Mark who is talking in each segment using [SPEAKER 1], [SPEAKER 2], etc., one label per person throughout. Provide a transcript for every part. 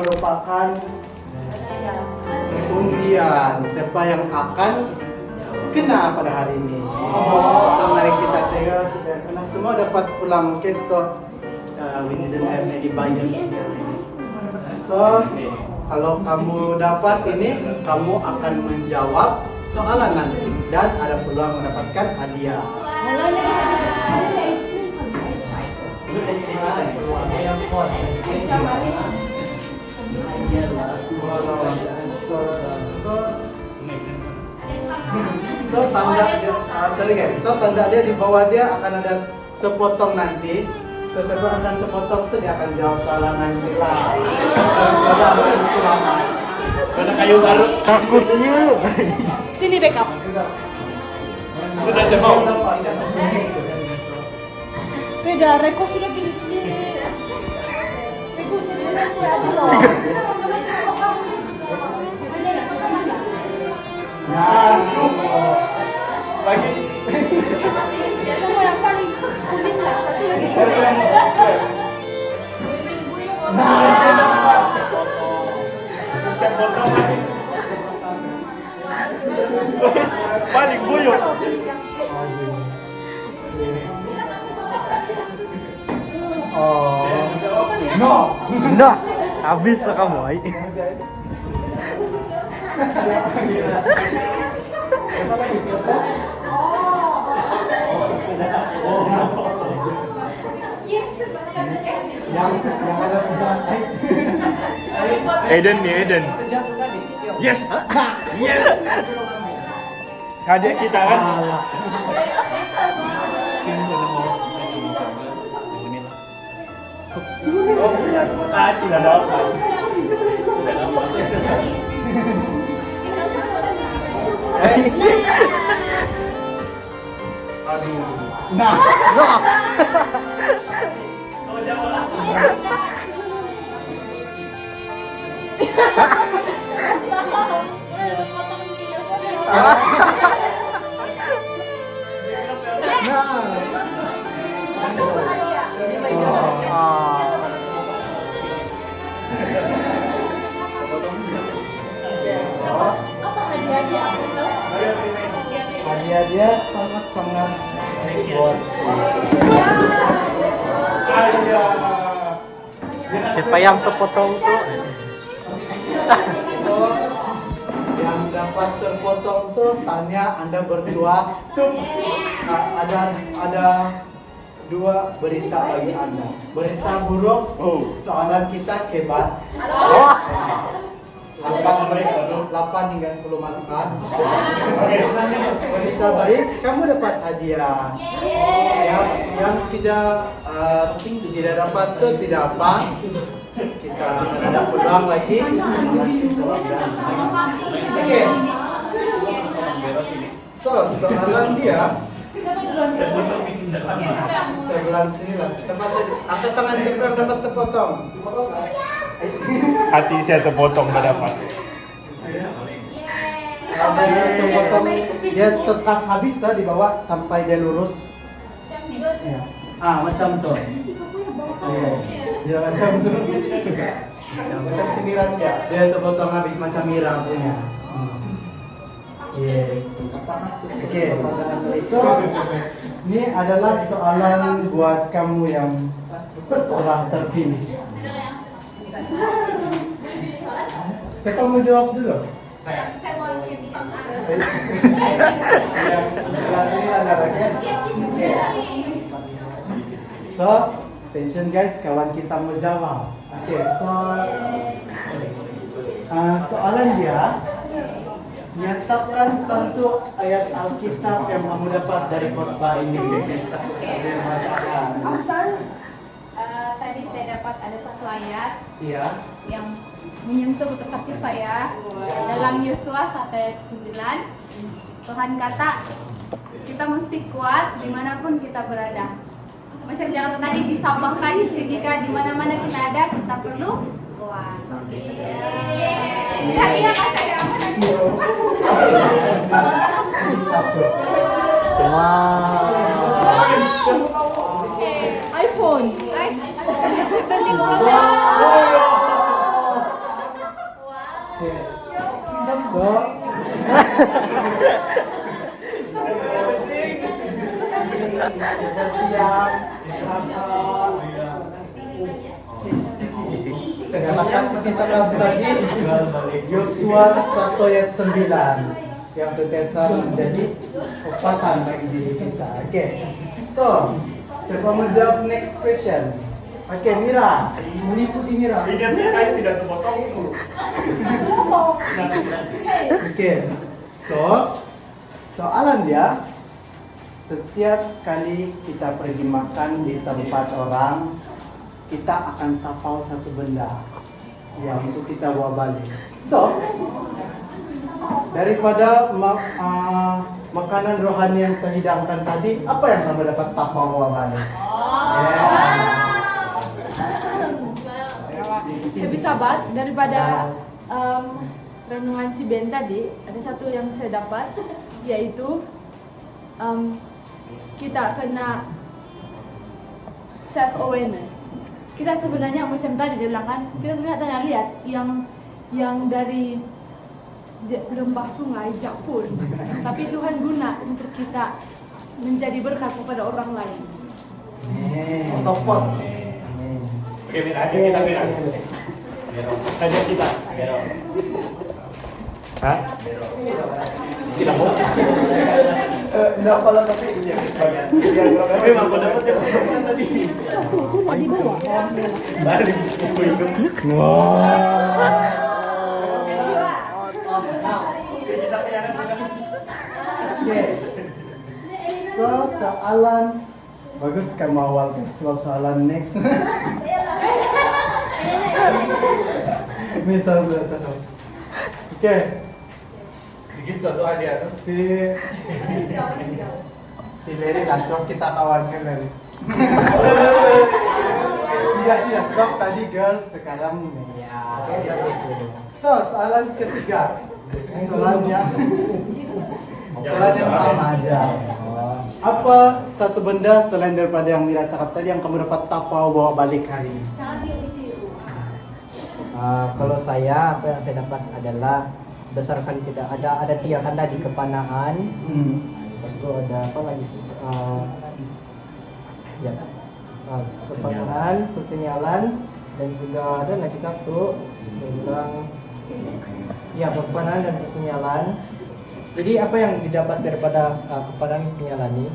[SPEAKER 1] merupakan undian siapa yang akan kena pada hari ini. So mari kita tengok sudah kena semua dapat pulang. Okay, so we didn't have any bias. So kalau kamu dapat ini, kamu akan menjawab soalan nanti dan ada peluang mendapatkan hadiah. So tanda dia, sorry guys, so tanda dia di bawah dia akan ada terpotong nanti. So siapa akan terpotong tuh dia akan jawab soalan nanti lah.
[SPEAKER 2] Mana kayu baru?
[SPEAKER 1] Takutnya.
[SPEAKER 3] Sini backup.
[SPEAKER 2] Udah saya mau.
[SPEAKER 3] Beda, Reko sudah pilih sendiri. Reko jadi nanti ada loh.
[SPEAKER 2] Lagi.
[SPEAKER 3] Semua yang paling kuning lah, satu lagi.
[SPEAKER 2] Siap potong lagi. Paling buyut.
[SPEAKER 1] Oh. No. No. Habis kamu, ai. Yang ada
[SPEAKER 2] Eden nih, Eden. Yes. Yes. Kaget kita kan. Tidak dapat. Aduh.
[SPEAKER 1] Nah.
[SPEAKER 2] Kau jawab.
[SPEAKER 1] Hadiah dia sangat-sangat buat. Siapa yang terpotong tuh? Yang dapat terpotong tuh tanya Anda berdua. Ada dua berita bagi Anda. Berita buruk, soalan kita kebat. 8 hingga 10 makan. Berita baik, kamu dapat hadiah. Yang tidak dapat tuh tidak apa. Kita ada peluang lagi. Oke. So, soalan dia. Sebelah sini lah. Angkat tangan siapa yang dapat terpotong.
[SPEAKER 2] Hati saya terpotong dah dapat.
[SPEAKER 1] Ada yang terpotong, dia tepas habis dah di bawah sampai dia lurus. Ya. Macam tu. Ya macam tu. Macam semiran dia. Dia terpotong habis macam Mira punya. Yes. Oke. So, ini adalah soalan buat kamu yang telah terpilih. Siapa mau jawab dulu?
[SPEAKER 3] Saya mau yang
[SPEAKER 1] So, attention guys, kawan kita mau jawab. Oke, so soalan dia, nyatakan satu ayat Alkitab yang kamu dapat dari khotbah ini.
[SPEAKER 3] Tadi saya dapat ada satu ayat
[SPEAKER 1] Iya.
[SPEAKER 3] yang menyentuh betul hati saya dalam Yosua 1 ayat 9. Tuhan kata kita mesti kuat dimanapun kita berada. Macam jangan tadi disambahkan ketika di mana-mana kita ada kita perlu kuat. Hadiah kan saya iPhone.
[SPEAKER 1] Terima kasih sisi cakap tadi Yosua 1 ayat 9 yang sentiasa menjadi kekuatan bagi diri kita. Oke, so siapa menjawab next question? Oke, Mira.
[SPEAKER 4] Menipu si Mira.
[SPEAKER 2] Tidak tidak terpotong.
[SPEAKER 1] Oke, so soalan dia, setiap kali kita pergi makan di tempat orang, kita akan tapau satu benda yang itu kita bawa balik. So, daripada makanan rohani yang saya hidangkan tadi, apa yang kamu dapat tapau bawa balik?
[SPEAKER 3] Lebih sahabat daripada renungan si Ben tadi, ada satu yang saya dapat, yaitu kita kena self awareness. Kita sebenarnya macam tadi dia bilang kan, kita sebenarnya tanya lihat yang dari lembah sungai Japun, tapi Tuhan guna untuk kita menjadi berkat kepada orang lain.
[SPEAKER 1] Topot.
[SPEAKER 2] Oke, Mira, aja kita Mira. Aja kita. Hah? Tidak mau.
[SPEAKER 1] Enggak pala tapi iya.
[SPEAKER 2] Memang kau dapat yang pertama tadi. Balik.
[SPEAKER 1] Oke. So, soalan bagus kamu awal ke soalan next. Misal bertahu. Oke.
[SPEAKER 2] Sedikit suatu hadiah.
[SPEAKER 1] Si Leri langsung kita kawankan Leri. Tidak stop tadi girls, sekarang so soalan ketiga. Soalannya sama aja. Apa satu benda selain daripada yang Mira cakap tadi yang kamu dapat tapau bawa balik hari ini?
[SPEAKER 4] Kalau saya, apa yang saya dapat adalah berdasarkan kita ada 3 tanda di kepanaan. Lepas itu ada apa lagi? Kepanaan, kekenyalan, dan juga ada lagi satu tentang kepanaan dan kekenyalan. Jadi apa yang didapat daripada kepanaan dan kekenyalan ini,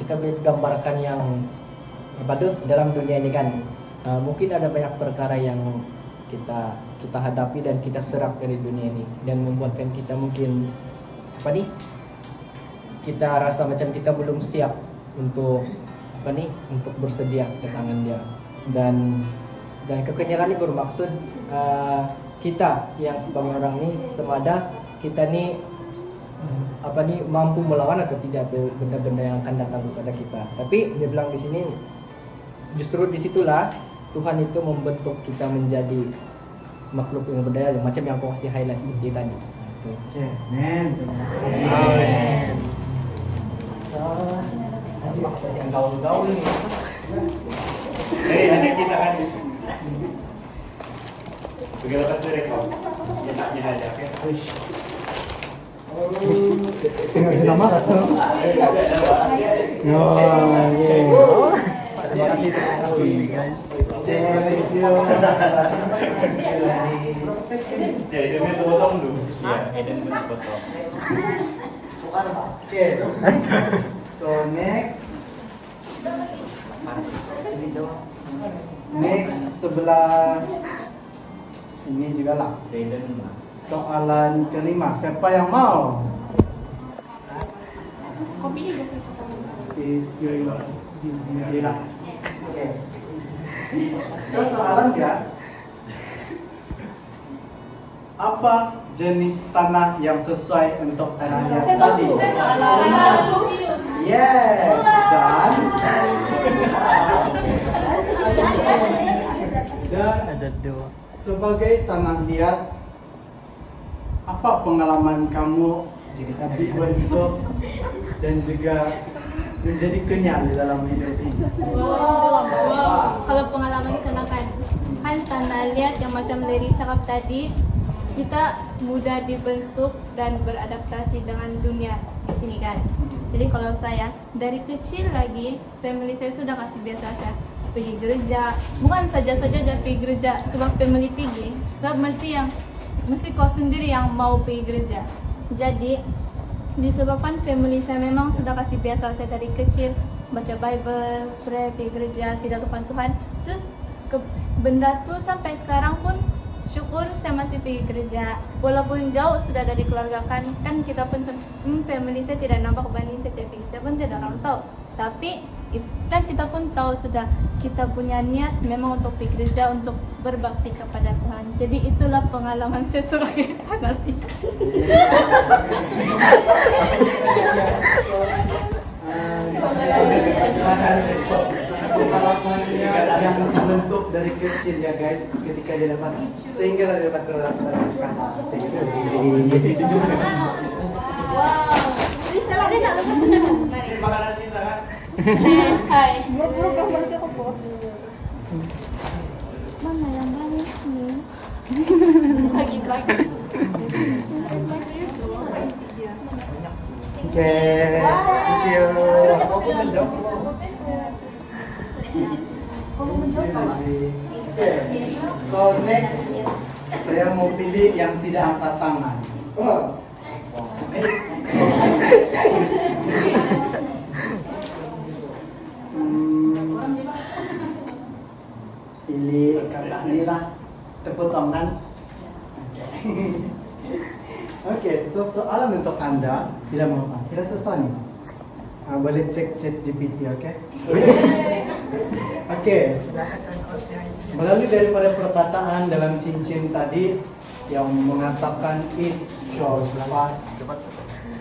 [SPEAKER 4] kita boleh gambarkan yang dalam dunia ini kan. Mungkin ada banyak perkara yang kita hadapi dan kita serap dari dunia ini dan membuatkan kita mungkin kita rasa macam kita belum siap untuk untuk bersedia kedatangan dia, dan kekenyalan ini bermaksud kita yang sebagai orang ini sama ada kita ni mampu melawan atau tidak benda-benda yang akan datang kepada kita. Tapi dia bilang di sini justru disitulah Tuhan itu membentuk kita menjadi makhluk yang berdaya, macam yang aku kasih highlight di tadi.
[SPEAKER 1] Oke, men.
[SPEAKER 4] Amen. Nanti maksud yang gaul-gaul nih.
[SPEAKER 2] Ada kita kan. Segala pasti rekor. Cetaknya aja, oke?
[SPEAKER 1] Tinggal di nama atau?
[SPEAKER 4] Terima kasih guys.
[SPEAKER 1] Thank you.
[SPEAKER 2] Ya, itu dia potong dulu. Ya, Eden benar potong.
[SPEAKER 1] Oke. So next sebelah sini juga lah. Soalan kelima, siapa yang mau?
[SPEAKER 3] Kopi ini
[SPEAKER 1] Sila. Oke. So soalan dia, apa jenis tanah yang sesuai untuk tanah yang
[SPEAKER 3] Saya
[SPEAKER 1] tadi?
[SPEAKER 3] tahu.
[SPEAKER 1] Yes. Dan
[SPEAKER 4] Ada 2.
[SPEAKER 1] sebagai tanah liat, apa pengalaman kamu dibentuk dan juga menjadi kenyal di dalam hidup ini?
[SPEAKER 5] Kalau pengalaman sana kan tanah liat yang macam Leri cakap tadi,
[SPEAKER 3] kita mudah dibentuk dan beradaptasi dengan dunia di sini kan. Jadi kalau saya dari kecil lagi family saya sudah kasih biasa saya pergi gereja, bukan saja pergi gereja sebab family pergi, sebab mesti kau sendiri yang mau pergi gereja. Jadi disebabkan family saya memang sudah kasih biasa saya dari kecil baca Bible, pray, pergi gereja, tidak lupa Tuhan. Terus benda tuh sampai sekarang pun syukur saya masih pergi gereja walaupun jauh sudah dari keluarga kan kita pun family saya tidak nampak banding saya pergi gereja pun tidak orang tahu, tapi kan kita pun tahu sudah kita punya niat memang untuk pergi gereja untuk berbakti kepada Tuhan. Jadi itulah pengalaman saya sebagai anak.
[SPEAKER 1] Pengalamannya yang dibentuk dari kecil ya guys, ketika dia dapat sehingga dia dapat beradaptasi sekarang.
[SPEAKER 3] Wow, jadi saya lari nggak lupa. Mari.
[SPEAKER 2] Makanan kita kan.
[SPEAKER 3] Hai, buruk-buruk gambar siapa bos? Mana yang banyak nih? Bagi-bagi.
[SPEAKER 1] Oke, thank you. Oke, so next saya mau pilih yang tidak angkat tangan. Pilih kakak Nila, tepuk tangan. Oke, so soalan untuk Anda tidak mengapa, tidak susah nih. Boleh cek chat GPT, oke? Oke. Melalui daripada perkataan dalam cincin tadi yang mengatakan it shows pass,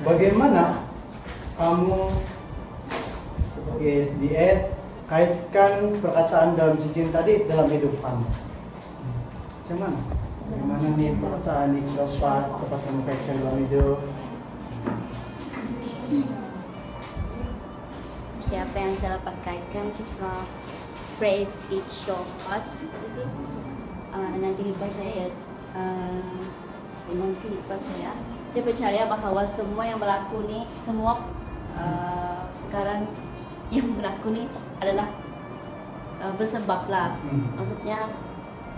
[SPEAKER 1] bagaimana kamu sebagai SDA kaitkan perkataan dalam cincin tadi dalam hidup kamu? Macam mana? Bagaimana nih perkataan it shows pass dapat kamu kaitkan dalam hidup?
[SPEAKER 5] Apa yang saya pakaikan kita phrase it show us nanti kehidupan saya dengan kehidupan saya percaya bahwa semua yang berlaku ni semua perkara yang berlaku ni adalah bersebab lah. Maksudnya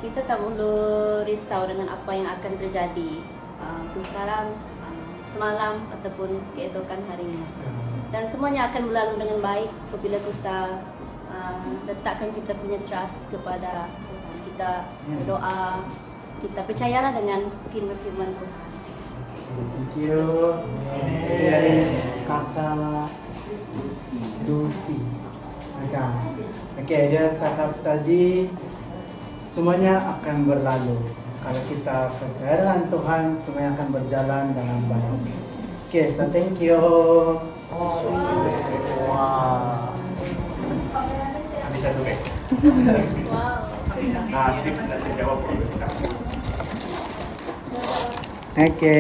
[SPEAKER 5] kita tak perlu risau dengan apa yang akan terjadi untuk sekarang, semalam ataupun keesokan harinya. Dan semuanya akan berlalu dengan baik apabila kita letakkan kita punya trust kepada Tuhan. Kita berdoa, kita percayalah dengan firman-firman Tuhan.
[SPEAKER 1] Thank you. Dari kata Lucy. Oke, dia cakap tadi semuanya akan berlalu. Kalau kita percaya dengan Tuhan, semuanya akan berjalan dengan baik. Oke, so thank you.
[SPEAKER 2] Wah. Bisa tuh kayak.
[SPEAKER 3] Wow.
[SPEAKER 2] Nasib nanti jawab problem kamu.
[SPEAKER 1] Oke,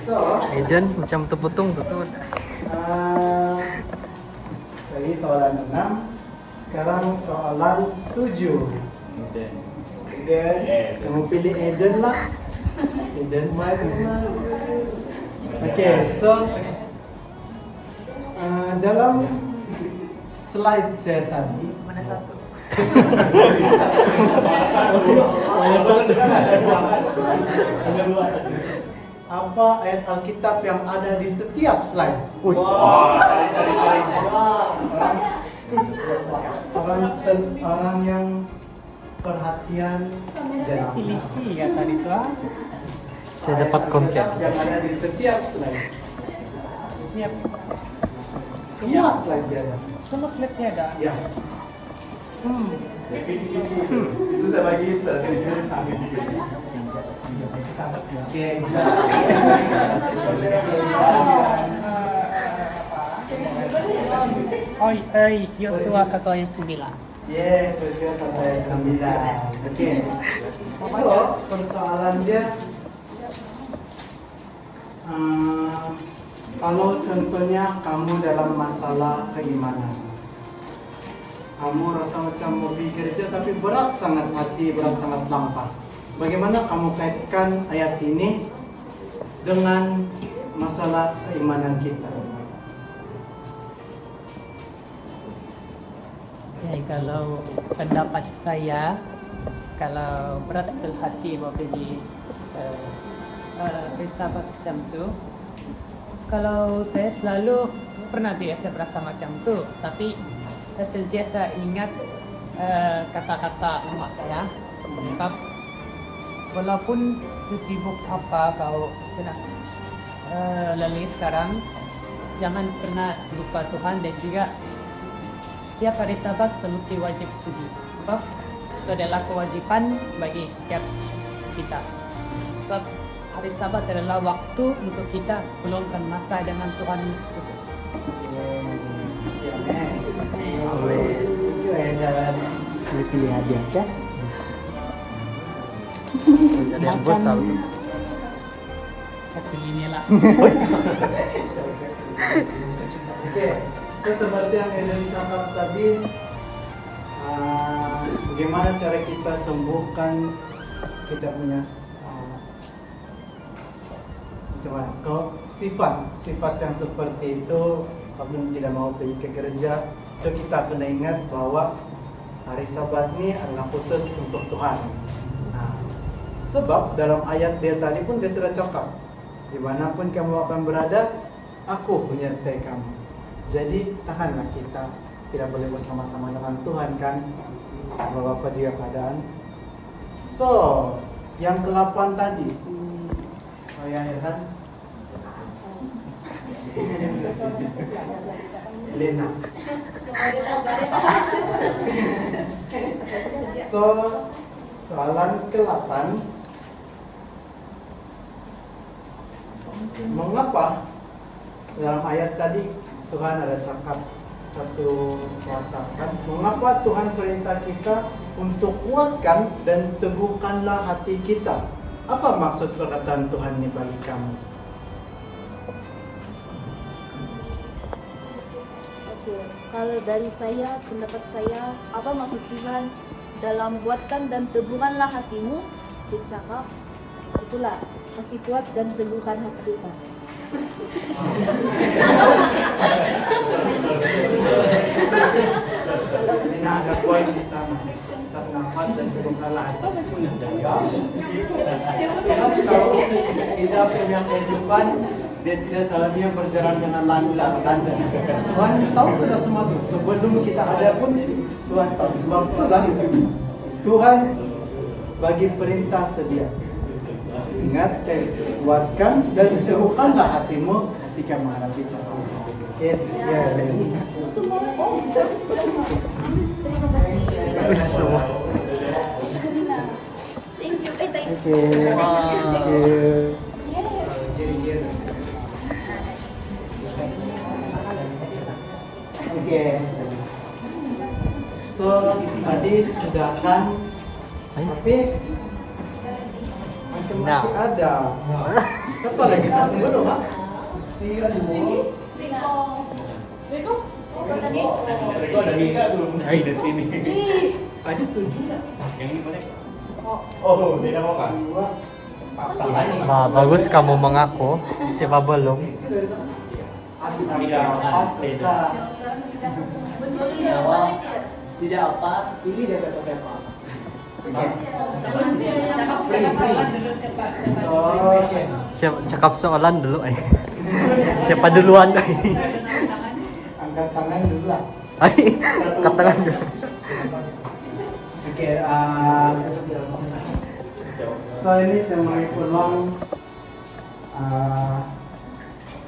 [SPEAKER 1] so
[SPEAKER 4] Eden macam terputung tu.
[SPEAKER 1] Tadi soalan 6. Sekarang soalan 7. Eden, kamu pilih Eden lah. Eden mana? Oke, so dalam slide saya tadi
[SPEAKER 2] Mana satu? Ada dua.
[SPEAKER 1] apa ayat Alkitab yang ada di setiap slide?
[SPEAKER 2] Wah, cari.
[SPEAKER 1] Orang yang perhatian jangan
[SPEAKER 6] Iya tadi tuh.
[SPEAKER 4] Saya dapat konten.
[SPEAKER 1] yang ada di setiap slide.
[SPEAKER 6] Iya,
[SPEAKER 1] Semua slide dia ada.
[SPEAKER 6] semua slide-nya ada.
[SPEAKER 1] Ya.
[SPEAKER 2] Itu saya bagi itu.
[SPEAKER 1] Oke.
[SPEAKER 6] Yosua 1 ayat 9.
[SPEAKER 1] Yes, sesuai kata ayat 9. Oke. So, persoalan dia kalau contohnya kamu dalam masalah keimanan, kamu rasa macam mau pergi gereja tapi berat sangat hati, berat sangat lapar. Bagaimana kamu kaitkan ayat ini dengan masalah keimanan kita?
[SPEAKER 6] Ya, kalau pendapat saya, kalau berat hati mau pergi bersahabat macam tu, kalau saya selalu pernah biasa berasa macam tu, tapi saya sentiasa ingat kata-kata mak saya, cakap walaupun sesibuk apa kau kena lalui sekarang, jangan pernah lupa Tuhan, dan juga setiap hari Sabat mesti wajib pergi, sebab itu adalah kewajiban bagi setiap kita. Sebab hari Sabat adalah waktu untuk kita meluangkan masa dengan Tuhan Yesus.
[SPEAKER 4] Pilih hadiah ya. Jadi yang bosan.
[SPEAKER 6] Saya pilih ini lah.
[SPEAKER 1] Oke, so seperti yang Eden cakap tadi, bagaimana cara kita sembuhkan kita punya sifat yang seperti itu. Kamu tidak mau pergi ke gereja, itu kita kena ingat bahwa hari Sabat ini adalah khusus untuk Tuhan. Nah, sebab dalam ayat dia tadi pun dia sudah cakap, dimanapun kamu akan berada, aku menyertai kamu. Jadi tahanlah, kita tidak boleh bersama-sama dengan Tuhan kan, Bapak jika keadaan. So, yang ke-8 tadi si Ayah Herhan, Lena. So, soalan ke-8, mengapa dalam ayat tadi Tuhan ada cakap satu kuasa kan? Mengapa Tuhan perintah kita untuk kuatkan dan teguhkanlah hati kita? Apa maksud perkataan Tuhan ini bagi kamu?
[SPEAKER 5] Oke, kalau dari saya, pendapat saya, apa maksud Tuhan dalam buatkan dan teguhkanlah hatimu? Dia cakap, itulah kasih kuat dan teguhkan hati kita.
[SPEAKER 1] Ini ada poin di sana. Ternapat dan teguhkanlah hati. Kalau kita punya kehidupan, dia tidak selamanya berjalan dengan lancar. Tuhan tahu sudah semua itu. Sebelum kita ada pun Tuhan tahu. Sebab itulah Tuhan bagi perintah sedia. Ingat, kuatkan dan teguhkanlah hatimu ketika menghadapi cobaan. Oke, ya.
[SPEAKER 4] Semua.
[SPEAKER 5] Thank you.
[SPEAKER 1] Oke. So, tadi sudah kan, tapi macam masih ada. Siapa lagi satu belum, Pak? Si Riko.
[SPEAKER 2] Riko dari ini.
[SPEAKER 1] Tadi 7.
[SPEAKER 2] Yang ini boleh? Oh, tidak mau kan? Pasang lagi.
[SPEAKER 4] Bagus kamu mengaku, siapa belum?
[SPEAKER 1] Tidak apa, pilih dia siapa-siapa.
[SPEAKER 4] Siap cakap soalan dulu ay. Siapa duluan ay?
[SPEAKER 1] Angkat tangan dulu lah.
[SPEAKER 4] Ay, angkat tangan dulu.
[SPEAKER 1] Oke, so ini saya beri peluang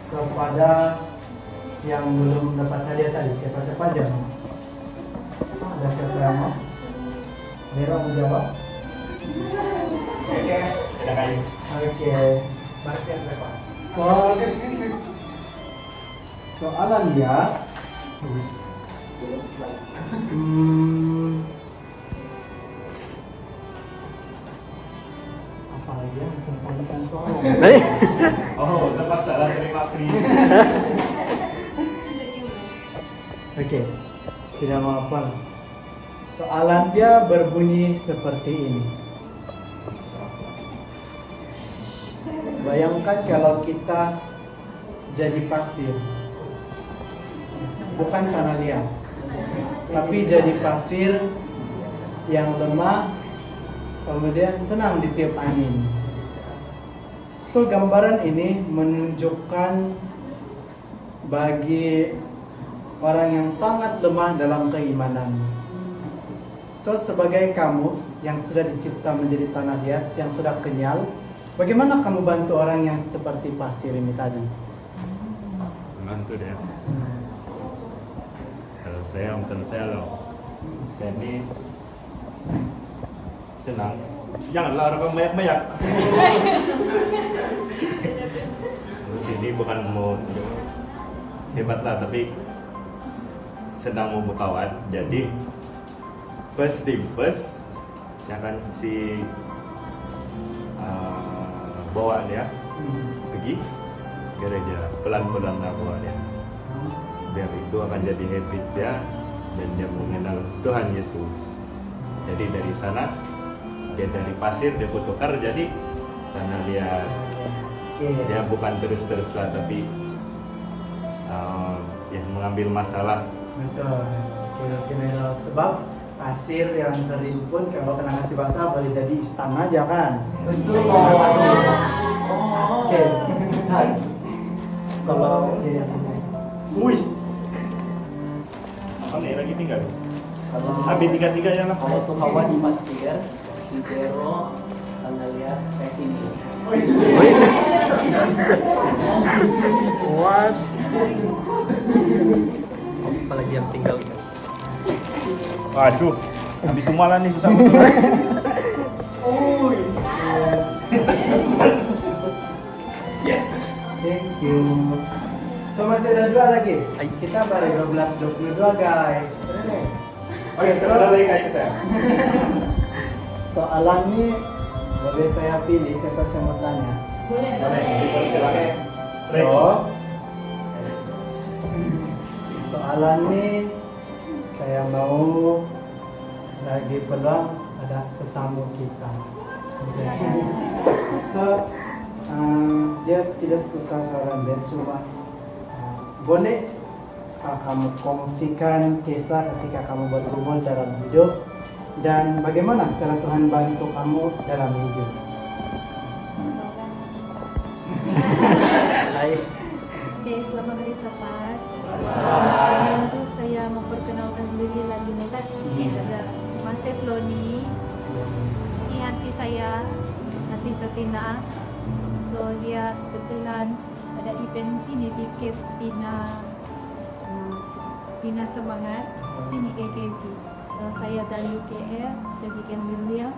[SPEAKER 1] kepada yang belum dapat hadiah tadi. Siapa-siapa aja? Ada siapa yang mau? Nero mau jawab? Oke.
[SPEAKER 2] Ada kayu.
[SPEAKER 1] Oke. Soalan dia. Apa lagi ya? Macam pemilihan soal.
[SPEAKER 2] Oh, lepas salah terima free.
[SPEAKER 1] Oke. Tidak mau apa lah. Soalan dia berbunyi seperti ini. Bayangkan kalau kita jadi pasir, bukan tanah liat, tapi jadi pasir yang lemah, kemudian senang ditiup angin. So gambaran ini menunjukkan bagi orang yang sangat lemah dalam keimanan. So sebagai kamu yang sudah dicipta menjadi tanah liat, yang sudah kenyal, bagaimana kamu bantu orang yang seperti pasir ini tadi?
[SPEAKER 2] Bantu dia. Kalau saya menurut saya loh, saya ini senang. Janganlah orang banyak-banyak. Terus ini bukan mau hebat lah, tapi sedang mau berkawan. Jadi first thing first, jangan si bawa dia pergi gereja, pelan-pelan lah bawa dia. Biar itu akan jadi habit dia dan dia mengenal Tuhan Yesus. Jadi dari sana dia dari pasir dia bertukar jadi tanah liat. Dia bukan terus-terus lah, tapi yang mengambil masalah.
[SPEAKER 1] Betul. Sebab pasir yang terimpun kalau kena ngasih basah boleh jadi istana aja kan?
[SPEAKER 4] Betul.
[SPEAKER 1] Pasir. Oke. Kalau wih,
[SPEAKER 2] Apa nih lagi tinggal?
[SPEAKER 4] Kalau
[SPEAKER 2] Habis tiga-tiganya lah.
[SPEAKER 4] kalau tuh kawan di pasir, si Vero, Anda lihat saya sini.
[SPEAKER 1] what?
[SPEAKER 4] Apalagi yang single guys.
[SPEAKER 2] Waduh, habis semua lah nih, susah betul.
[SPEAKER 1] Thank you. So masih ada 2 lagi. Kita baru 12:22 guys. Relax.
[SPEAKER 2] Oke, terus lagi kayak saya.
[SPEAKER 1] Soalan ini boleh saya pilih siapa yang mau tanya?
[SPEAKER 3] Boleh.
[SPEAKER 2] Silakan.
[SPEAKER 1] So, soalan ini saya mau lagi peluang ada kesama kita. So, dia tidak susah soalan dia cuma boleh kamu kongsikan kisah ketika kamu bergumul dalam hidup dan bagaimana cara Tuhan bantu kamu dalam hidup.
[SPEAKER 3] Soalan yang susah.
[SPEAKER 1] Baik.
[SPEAKER 3] Oke, selamat hari Sabat. Sebelum itu saya memperkenalkan sendiri lagi Nekat. Mas Floni. Ini hati saya, hati setina. So dia kebetulan ada event sini di Cape Pina Semangat sini KKP. So saya dari UKL, saya bikin beliau.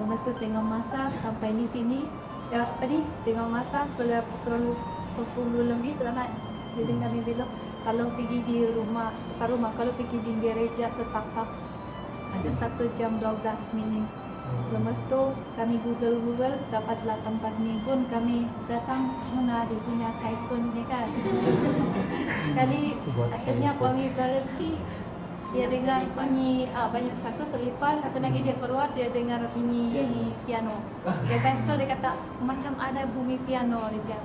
[SPEAKER 3] Masa tengah masa sampai di sini, ya tadi tengah masa sudah pukul 10 lebih selamat. Dia dengar ni bilang kalau pergi di rumah, kalau pergi di gereja setapak ada 1 jam 12 minit. Lepas tu kami Google dapatlah tempat ni pun kami datang mana dia punya site pun ni kan. Sekali akhirnya kami berhenti dia dengar bunyi banyak satu selipar atau lagi dia keluar dia dengar bunyi piano. Lepas tu dia kata macam ada bunyi piano dia.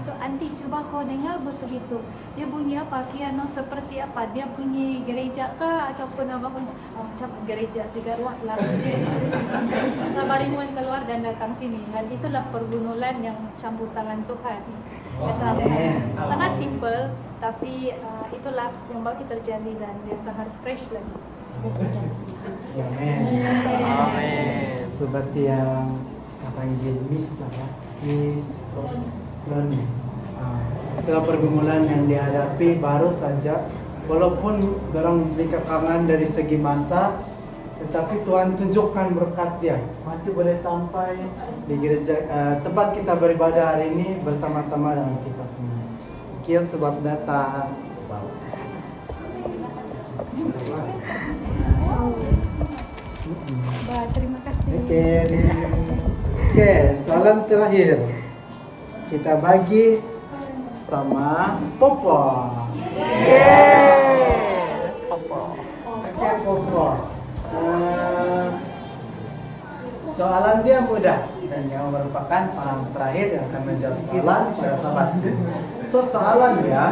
[SPEAKER 3] So Andi cuba kau dengar betul-betul dia bunyi apa piano seperti apa dia bunyi gereja kah ataupun apa pun macam gereja 3 ruang lah. Sabarimuan keluar dan datang sini dan itulah pergumulan yang campur tangan Tuhan. Kata sangat simple tapi itulah yang bakal terjadi dan dia sangat fresh lagi.
[SPEAKER 1] Amin. Amin. Seperti yang panggil Miss apa? Miss Floni. Itulah pergumulan yang dihadapi baru saja. Walaupun dorang beri kekalangan dari segi masa, tetapi Tuhan tunjukkan berkat dia. Masih boleh sampai di gereja tempat kita beribadah hari ini bersama-sama dengan kita semua. Kia sebab datang.
[SPEAKER 3] Terima kasih.
[SPEAKER 1] Oke, soalan terakhir. Kita bagi sama Popo. Popo. Oke, Popo. yang muda dan yang merupakan orang terakhir yang saya menjawab soalan pada sahabat. So soalannya,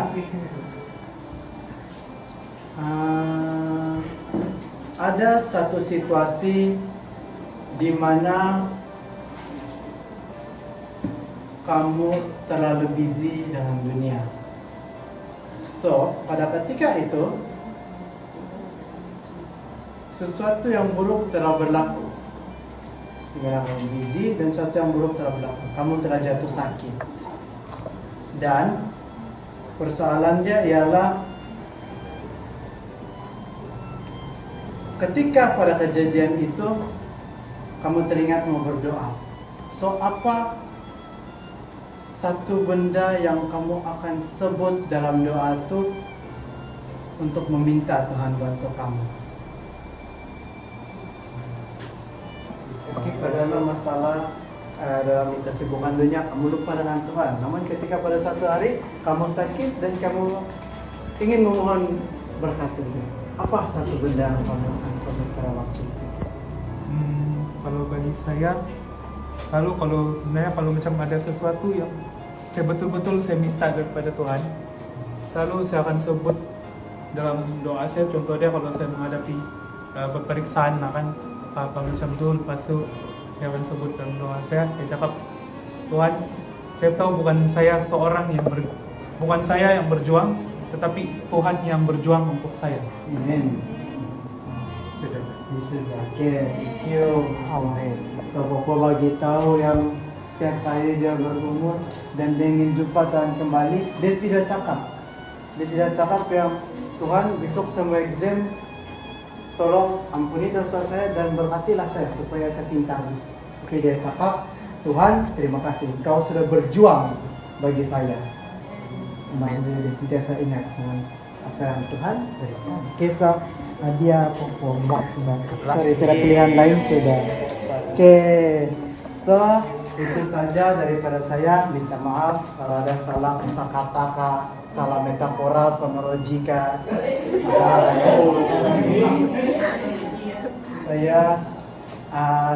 [SPEAKER 1] ada satu situasi di mana kamu terlalu busy dengan dunia. So, pada ketika itu, sesuatu yang buruk telah berlaku. Sehingga kamu busy dan sesuatu yang buruk telah berlaku. Kamu telah jatuh sakit. Dan persoalannya ialah ketika pada kejadian itu kamu teringat mau berdoa. So, apa satu benda yang kamu akan sebut dalam doa itu untuk meminta Tuhan bantu kamu? Padahal masalah dalam kesibukan dunia kamu lupa dengan Tuhan. Namun ketika pada satu hari kamu sakit dan kamu ingin memohon berkat Tuhan, apa satu benda yang kamu akan sebut pada waktu itu?
[SPEAKER 7] Kalau bagi saya, kalau sebenarnya kalau macam ada sesuatu yang saya betul-betul saya minta daripada Tuhan, selalu saya akan sebut dalam doa saya. Contohnya kalau saya menghadapi pemeriksaan kan, apa macam itu, lepas itu saya akan sebut dalam doa saya cakap, Tuhan, saya tahu bukan saya yang berjuang, tetapi Tuhan yang berjuang untuk saya.
[SPEAKER 1] Amin. Itu Zakir. Thank you. Amin. So, Bopo bagi tahu yang setiap kali dia berumur dan dia ingin jumpa Tuhan kembali, dia tidak cakap yang Tuhan besok semua exam, tolong ampuni dosa saya dan berkatilah saya supaya saya pintar. Oke, dia cakap, Tuhan terima kasih, Kau sudah berjuang bagi saya. Dia sentiasa ingat dengan apa yang Tuhan berikan. Kisah dia Popo Mas. Sorry, tidak pilihan lain sudah. Oke, so itu saja daripada saya. Minta maaf kalau ada salah kosakata, salah metafora, fonologika. Saya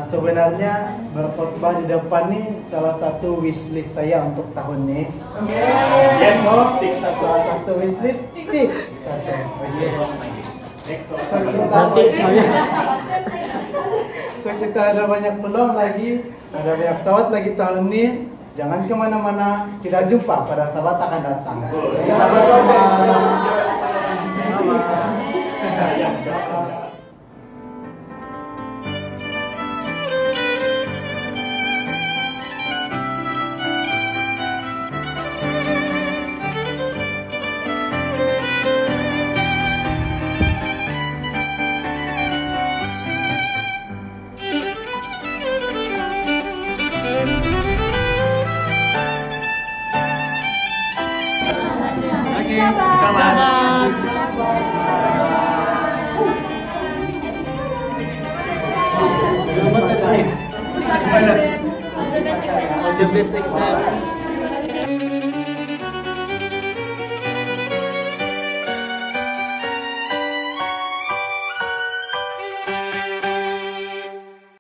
[SPEAKER 1] sebenarnya berkhotbah di depan nih salah satu wishlist saya untuk tahun ini. Yes, stick salah satu wishlist stick. So kita ada banyak peluang lagi, ada banyak pesawat lagi tahun ini. Jangan kemana-mana, kita jumpa pada sahabat akan datang. Sama-sama.
[SPEAKER 6] The best exam.